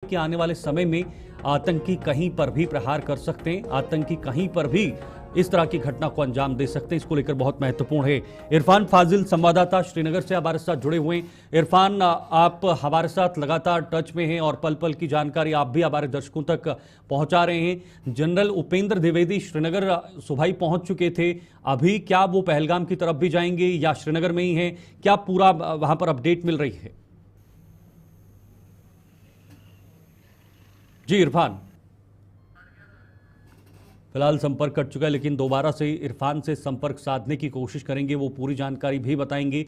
कि आने वाले समय में आतंकी कहीं पर भी प्रहार कर सकते हैं, आतंकी कहीं पर भी इस तरह की घटना को अंजाम दे सकते हैं। इसको लेकर बहुत महत्वपूर्ण है। इरफान फाजिल संवाददाता श्रीनगर से हमारे साथ जुड़े हुए हैं। इरफान, आप हमारे साथ लगातार टच में हैं और पल पल की जानकारी आप भी हमारे दर्शकों तक पहुंचा रहे हैं। जनरल उपेंद्र द्विवेदी श्रीनगर सुबह ही पहुंच चुके थे, अभी क्या वो पहलगाम की तरफ भी जाएंगे या श्रीनगर में ही हैं? क्या पूरा वहां पर अपडेट मिल रही है? जी इरफान, फिलहाल संपर्क कट चुका है, लेकिन दोबारा से इरफान से संपर्क साधने की कोशिश करेंगे। वो पूरी जानकारी भी बताएंगे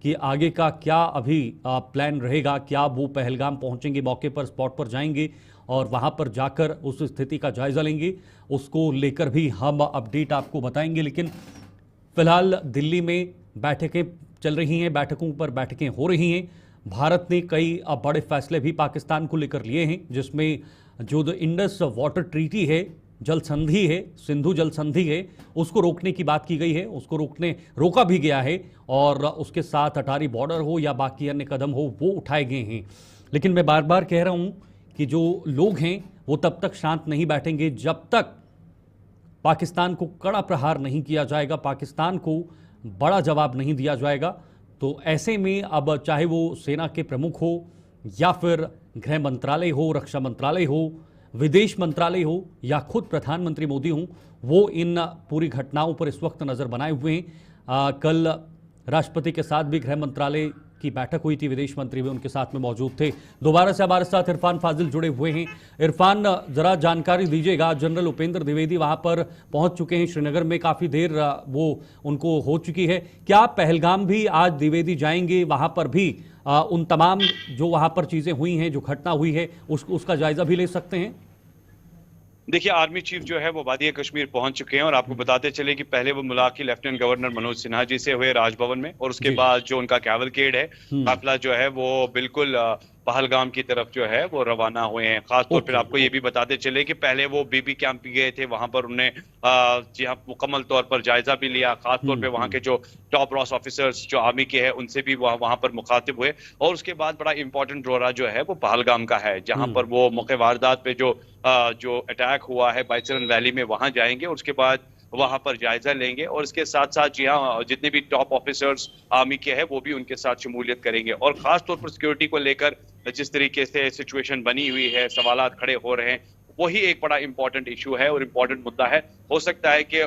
कि आगे का क्या अभी प्लान रहेगा। क्या वो पहलगाम पहुंचेंगे, मौके पर स्पॉट पर जाएंगे और वहां पर जाकर उस स्थिति का जायजा लेंगे, उसको लेकर भी हम अपडेट आपको बताएंगे। लेकिन फिलहाल दिल्ली में बैठकें चल रही हैं, बैठकों पर बैठकें हो रही हैं। भारत ने कई बड़े फैसले भी पाकिस्तान को लेकर लिए हैं, जिसमें जो इंडस वाटर ट्रीटी है, जल संधि है, सिंधु जल संधि है, उसको रोकने की बात की गई है। उसको रोका भी गया है और उसके साथ अटारी बॉर्डर हो या बाकी अन्य कदम हो वो उठाए गए हैं। लेकिन मैं बार बार कह रहा हूं कि जो लोग हैं वो तब तक शांत नहीं बैठेंगे जब तक पाकिस्तान को कड़ा प्रहार नहीं किया जाएगा, पाकिस्तान को बड़ा जवाब नहीं दिया जाएगा। तो ऐसे में अब चाहे वो सेना के प्रमुख हो या फिर गृह मंत्रालय हो, रक्षा मंत्रालय हो, विदेश मंत्रालय हो या खुद प्रधानमंत्री मोदी हों, वो इन पूरी घटनाओं पर इस वक्त नज़र बनाए हुए हैं। कल राष्ट्रपति के साथ भी गृह मंत्रालय की बैठक हुई थी, विदेश मंत्री भी उनके साथ में मौजूद थे। दोबारा से हमारे साथ इरफान फाजिल जुड़े हुए हैं। इरफान, जरा जानकारी दीजिएगा, जनरल उपेंद्र द्विवेदी वहां पर पहुंच चुके हैं श्रीनगर में, काफ़ी देर वो उनको हो चुकी है। क्या पहलगाम भी आज द्विवेदी जाएंगे, वहां पर भी उन तमाम जो वहां पर चीज़ें हुई हैं, जो घटना हुई है, उसका जायजा भी ले सकते हैं? देखिए, आर्मी चीफ जो है वो वादिया कश्मीर पहुंच चुके हैं और आपको बताते चले कि पहले वो मुलाकात लेफ्टिनेंट गवर्नर मनोज सिन्हा जी से हुए राजभवन में, और उसके बाद जो उनका कैवलकेड है, काफिला जो है वो बिल्कुल पहलगाम की तरफ जो है वो रवाना हुए हैं। खासतौर पर आपको ये भी बताते चले कि पहले वो बीबी कैंप भी गए थे, वहां पर उन्होंने जी हाँ मुकम्मल तौर पर जायजा भी लिया। खासतौर पे वहां के जो टॉप रॉस ऑफिसर्स जो आर्मी के हैं उनसे भी वहां पर मुखातिब हुए। और उसके बाद बड़ा इंपॉर्टेंट दौरा जो है वो पहलगाम का है, जहां पर वो मौके वारदात पे जो अटैक हुआ है बाइसरन वैली में, वहां जाएंगे और उसके बाद वहां पर जायजा लेंगे। और इसके साथ साथ जी हाँ, जितने भी टॉप ऑफिसर्स आर्मी के हैं वो भी उनके साथ शमूलियत करेंगे। और खास तौर पर सिक्योरिटी को लेकर जिस तरीके से सिचुएशन बनी हुई है, सवालात खड़े हो रहे हैं, वही एक बड़ा इंपॉर्टेंट इशू है और इंपॉर्टेंट मुद्दा है। हो सकता है कि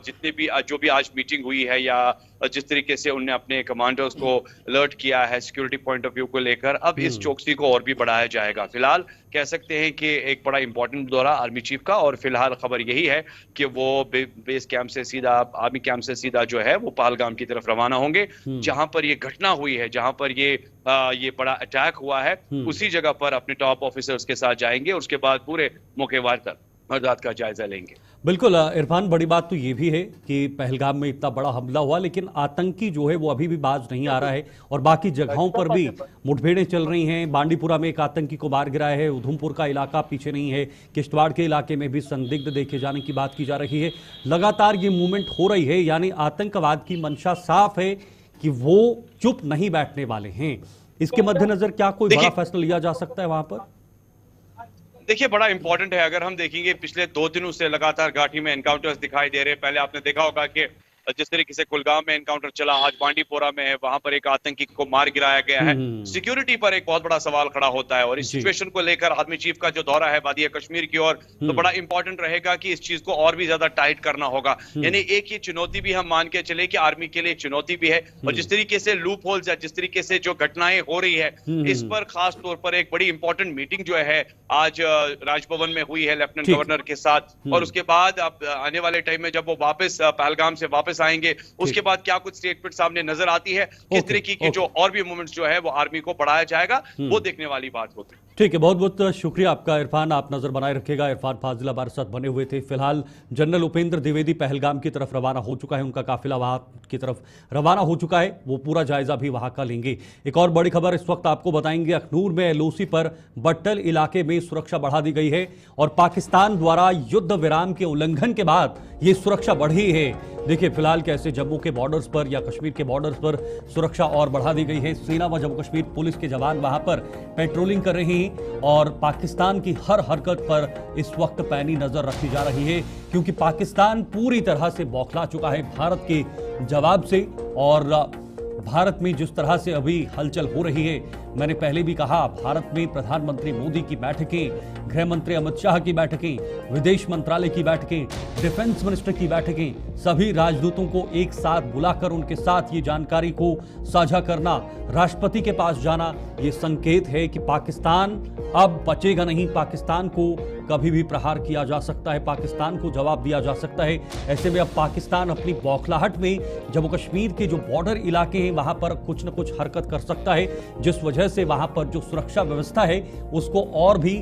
जितने भी जो भी आज मीटिंग हुई है या जिस तरीके से उन्होंने अपने कमांडर्स को अलर्ट किया है सिक्योरिटी पॉइंट ऑफ व्यू को लेकर, अब इस चौकसी को और भी बढ़ाया जाएगा। फिलहाल कह सकते हैं कि एक बड़ा इंपॉर्टेंट दौरा आर्मी चीफ का, और फिलहाल खबर यही है कि वो बेस कैंप से सीधा, आर्मी कैंप से सीधा जो है वो पहलगाम की तरफ रवाना होंगे, जहां पर ये घटना हुई है, जहां पर ये बड़ा अटैक हुआ है, उसी जगह पर अपने टॉप ऑफिसर्स के साथ जाएंगे और उसके बाद पूरे मौके वारदात का जायजा लेंगे। बिल्कुल इरफान, बड़ी बात तो ये भी है कि पहलगाम में इतना बड़ा हमला हुआ, लेकिन आतंकी जो है वो अभी भी बाज नहीं आ रहा है और बाकी जगहों पर भी मुठभेड़ें चल रही हैं। बांडीपुरा में एक आतंकी को मार गिराया है, उधमपुर का इलाका पीछे नहीं है, किश्तवाड़ के इलाके में भी संदिग्ध देखे जाने की बात की जा रही है। लगातार ये मूवमेंट हो रही है, यानी आतंकवाद की मंशा साफ है कि वो चुप नहीं बैठने वाले हैं। इसके मद्देनजर क्या कोई बड़ा फैसला लिया जा सकता है वहां पर? देखिए, बड़ा इंपॉर्टेंट है। अगर हम देखेंगे पिछले 2 दिनों से लगातार घाटी में एनकाउंटर्स दिखाई दे रहे हैं। पहले आपने देखा होगा कि जिस तरीके से कुलगाम में एनकाउंटर चला, आज बांडीपोरा में है, वहां पर एक आतंकी को मार गिराया गया है। सिक्योरिटी पर एक बहुत बड़ा सवाल खड़ा होता है और इस सिचुएशन को लेकर आर्मी चीफ का जो दौरा है वादिया कश्मीर की ओर, तो बड़ा इंपॉर्टेंट रहेगा कि इस चीज को और भी ज्यादा टाइट करना होगा। यानी एक ये चुनौती भी हम मान के चले कि आर्मी के लिए चुनौती भी है, और जिस तरीके से लूप होल्स या जिस तरीके से जो घटनाएं हो रही है, इस पर खास तौर पर एक बड़ी इंपॉर्टेंट मीटिंग जो है आज राजभवन में हुई है लेफ्टिनेंट गवर्नर के साथ। और उसके बाद आने वाले टाइम में जब वो वापस पहलगाम से वापस आएंगे, उसके बाद क्या कुछ स्टेटमेंट सामने नजर आती है, किस तरीके की जो और भी मूवमेंट्स जो है वो आर्मी को बढ़ाया जाएगा, वो देखने वाली बात होती है। ठीक है, बहुत बहुत शुक्रिया आपका इरफान, आप नजर बनाए रखिएगा। इरफान फाजिल हमारे साथ बने हुए थे। फिलहाल जनरल उपेंद्र द्विवेदी पहलगाम की तरफ रवाना हो चुका है, उनका काफिला वहां की तरफ रवाना हो चुका है, वो पूरा जायजा भी वहां का लेंगे। एक और बड़ी खबर इस वक्त आपको बताएंगे, अखनूर में एलओसी पर बट्टल इलाके में सुरक्षा बढ़ा दी गई है और पाकिस्तान द्वारा युद्ध विराम के उल्लंघन के बाद ये सुरक्षा बढ़ी है। देखिए फिलहाल कैसे जम्मू के बॉर्डर्स पर या कश्मीर के बॉर्डर्स पर सुरक्षा और बढ़ा दी गई है। सेना व जम्मू कश्मीर पुलिस के जवान वहां पर पेट्रोलिंग कर रहे हैं और पाकिस्तान की हर हरकत पर इस वक्त पैनी नजर रखी जा रही है, क्योंकि पाकिस्तान पूरी तरह से बौखला चुका है भारत के जवाब से। और भारत में जिस तरह से अभी हलचल हो रही है, मैंने पहले भी कहा, भारत में प्रधानमंत्री मोदी की बैठकें, गृह मंत्री अमित शाह की बैठकें, विदेश मंत्रालय की बैठकें, डिफेंस मिनिस्टर की बैठकें, सभी राजदूतों को एक साथ बुलाकर उनके साथ ये जानकारी को साझा करना, राष्ट्रपति के पास जाना, ये संकेत है कि पाकिस्तान अब बचेगा नहीं। पाकिस्तान को कभी भी प्रहार किया जा सकता है, पाकिस्तान को जवाब दिया जा सकता है। ऐसे में अब पाकिस्तान अपनी बौखलाहट में जम्मू कश्मीर के जो बॉर्डर इलाके हैं वहां पर कुछ न कुछ हरकत कर सकता है, जिस वजह से वहां पर जो सुरक्षा व्यवस्था है उसको और भी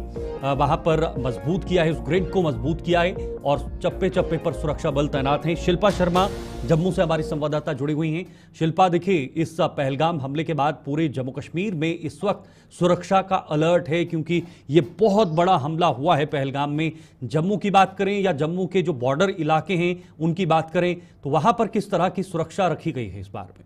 वहां पर मजबूत किया है, उस ग्रिड को मजबूत किया है और चप्पे चप्पे पर सुरक्षा बल तैनात हैं। शिल्पा शर्मा जम्मू से हमारी संवाददाता जुड़ी हुई हैं। शिल्पा, देखिए इस पहलगाम हमले के बाद पूरे जम्मू कश्मीर में इस वक्त सुरक्षा का अलर्ट है, क्योंकि ये बहुत बड़ा हमला हुआ है पहलगाम में। जम्मू की बात करें या जम्मू के जो बॉर्डर इलाके हैं उनकी बात करें तो वहां पर किस तरह की सुरक्षा रखी गई है इस बार में?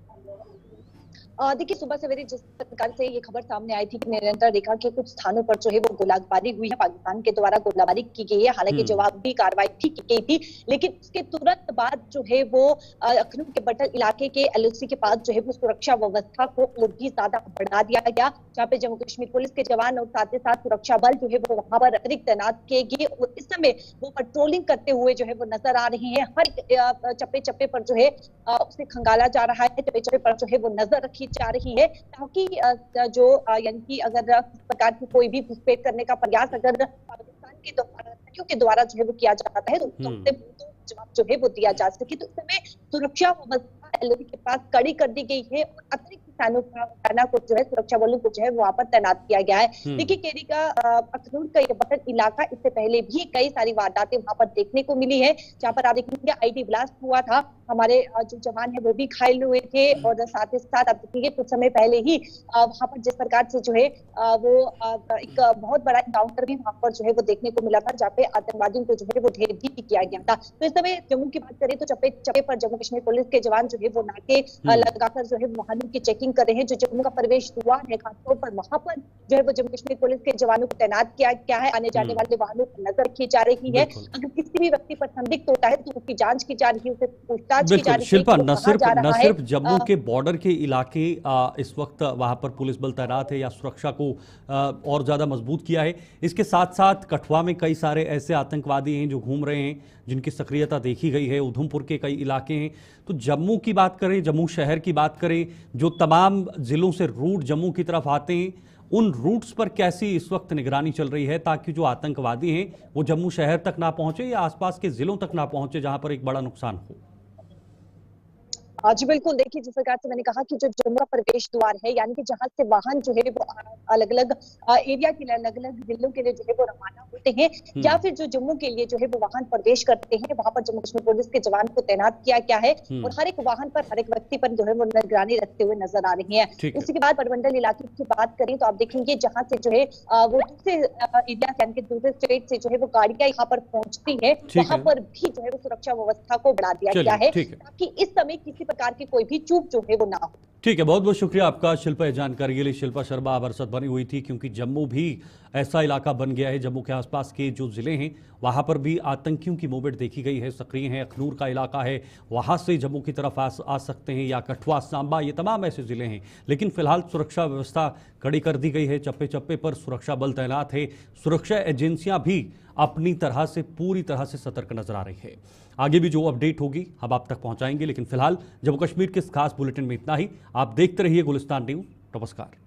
देखिए सुबह सवेरे जिस प्रकार से ये खबर सामने आई थी कि निरंतर देखा कि कुछ स्थानों पर जो है वो गोलाबारी हुई है, पाकिस्तान के द्वारा गोलाबारी की गई है। हालांकि जवाबी कार्रवाई भी की गई थी, लेकिन उसके तुरंत बाद जो है वो अखनूर के बटल इलाके के एलओसी के पास जो है वो सुरक्षा व्यवस्था को और भी ज्यादा बढ़ा दिया गया, जहाँ पे जम्मू कश्मीर पुलिस के जवान और साथ ही साथ सुरक्षा बल जो है वो वहां पर अतिरिक्त तैनात किए गए और इस समय वो पेट्रोलिंग करते हुए जो है वो नजर आ रहे हैं। हर चप्पे चप्पे पर जो है उसे खंगाला जा रहा है, चप्पे चप्पे पर जो है वो नजर रखी जा रही है, ताकि जो यानी कि अगर इस प्रकार की कोई भी घुसपैठ करने का प्रयास अगर पाकिस्तान के द्वारा जो है वो किया जाता है तो जवाब जो है वो दिया जा सके। तो इस समय सुरक्षा व्यवस्था एलओसी के पास कड़ी कर दी गई है और अतिरिक्त सेना को जो है सुरक्षा बलों को जो है वहां पर तैनात किया गया है। देखिए केरी का अखनूर का ये बटन इलाका, इससे पहले भी कई सारी वारदातें वहां पर देखने को मिली है, जहां पर आप देखेंगे आईडी ब्लास्ट हुआ था, हमारे जो जवान है वो भी घायल हुए थे और साथ ही साथ आप देखेंगे कुछ समय पहले ही वहां पर जिस प्रकार से जो है वो एक बहुत बड़ा एनकाउंटर भी वहां पर जो है वो देखने को मिला था, जहाँ पे आतंकवादियों को जो है वो ढेर भी किया गया था। तो इस समय जम्मू की बात करें तो चप्पे चप्पे पर जम्मू कश्मीर पुलिस के जवान जो है वो नाके लगाकर जो है वाहनों की चेकिंग कर रहे हैं। जो जम्मू का प्रवेश द्वार है खासतौर पर वहां पर जो है वो जम्मू कश्मीर पुलिस के जवानों को तैनात किया गया है। आने जाने वाले वाहनों पर नजर रखी जा रही है, अगर किसी भी व्यक्ति पर संदिग्ध होता है तो उसकी जांच की जा रही है, उसे पूछताछ की जा रही है। शिल्पा, न सिर्फ जम्मू के बॉर्डर के इलाके इस वक्त वहां पर पुलिस बल तैनात है या सुरक्षा को और ज्यादा मजबूत किया है, इसके साथ साथ कठुआ में कई सारे ऐसे आतंकवादी हैं जो घूम रहे हैं, जिनकी सक्रियता देखी गई है, उधमपुर के कई इलाके हैं। तो जम्मू की बात करें, जम्मू शहर की बात करें, जो तमाम जिलों से रूट जम्मू की तरफ आते हैं, उन रूट्स पर कैसी इस वक्त निगरानी चल रही है ताकि जो आतंकवादी हैं वो जम्मू शहर तक ना पहुंचे या आसपास के जिलों तक ना पहुंचे जहां पर एक बड़ा नुकसान हो? जी बिल्कुल, देखिए जिस प्रकार से मैंने कहा कि जो जम्मू का प्रवेश द्वार है, यानी कि जहां से वाहन जो है वो अलग अलग एरिया के लिए, अलग अलग जिलों के लिए जो है वो रवाना होते हैं या फिर जो जम्मू के लिए जो है वो वाहन प्रवेश करते हैं, वहां पर जम्मू कश्मीर पुलिस के जवान को तैनात किया गया है और हर एक वाहन पर हर एक व्यक्ति पर जो है वो निगरानी रखते हुए नजर आ रही है। उसी के बाद परमंडल इलाके की बात करें तो आप देखेंगे जहां से जो है वो दूसरे एरिया यानी कि दूसरे स्टेट से जो है वो गाड़ियां यहाँ पर पहुंचती है, वहां पर भी जो है वो सुरक्षा व्यवस्था को बढ़ा दिया गया है ताकि इस समय किसी प्रकार की कोई भी चूक जो है वो ना हो। ठीक है, बहुत बहुत शुक्रिया आपका शिल्पा, जानकारी के लिए। शिल्पा शर्मा बरसत बनी हुई थी, क्योंकि जम्मू भी ऐसा इलाका बन गया है, जम्मू के आसपास के जो जिले हैं वहां पर भी आतंकियों की मूवमेंट देखी गई है, सक्रिय है। अखनूर का इलाका है, वहां से जम्मू की तरफ आ सकते हैं, या कठुआ, सांबा, ये तमाम ऐसे जिले हैं। लेकिन फिलहाल सुरक्षा व्यवस्था कड़ी कर दी गई है, चप्पे चप्पे पर सुरक्षा बल तैनात है, सुरक्षा एजेंसियां भी अपनी तरह से पूरी तरह से सतर्क नजर आ रही है। आगे भी जो अपडेट होगी हम आप तक पहुंचाएंगे, लेकिन फिलहाल जम्मू कश्मीर के इस खास बुलेटिन में इतना ही। आप देखते रहिए गुलिस्तान न्यूज़। नमस्कार।